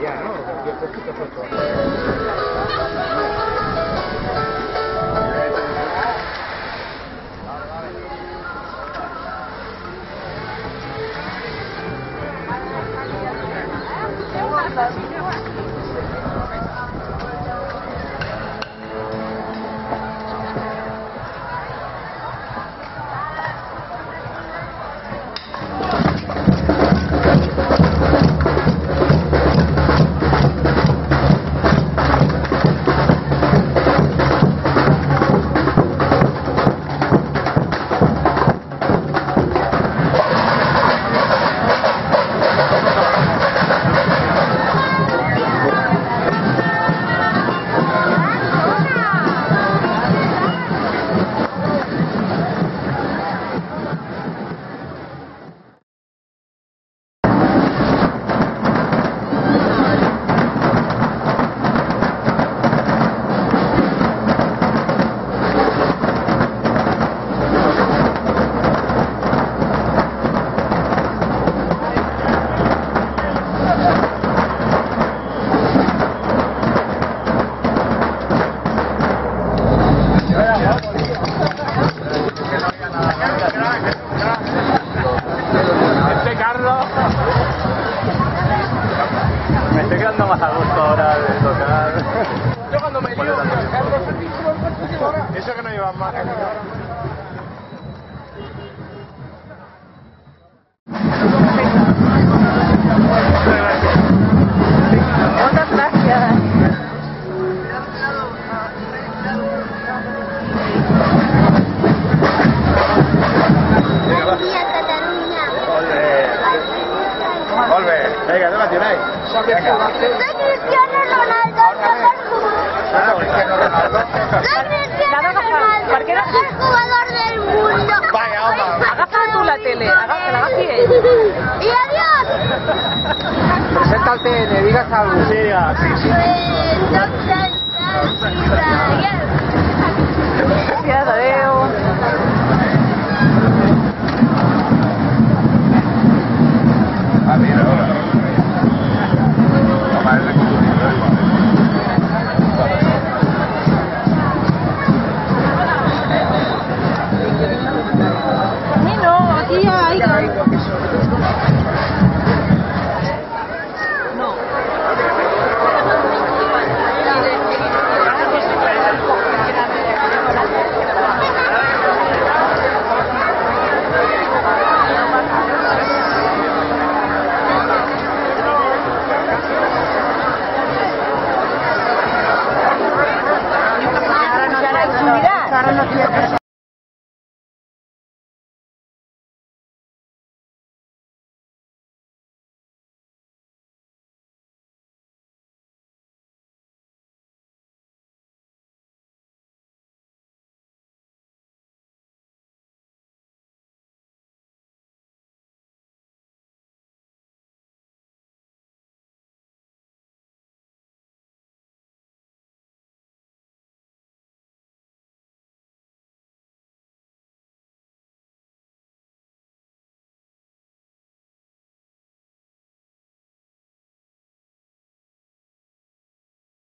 Ya, ¿no? Yo poquito a poco. Me estoy quedando más a gusto ahora de tocar. Yo cuando me lío, eso que no llevan más. Muchas gracias. Volve, venga, ¿dónde la tiráis? Soy Cristiano Ronaldo, Cristiano Ronaldo. soy Cristiano Ronaldo, el mejor jugador del mundo. Vaya, hombre. Agafa tú la tele, agafi ell. Y adiós. Presenta al TN, digas algo. Sí, sí. Gràcies, adeu. Ah, mira, No, aquí hay. No. Ahora no tiene.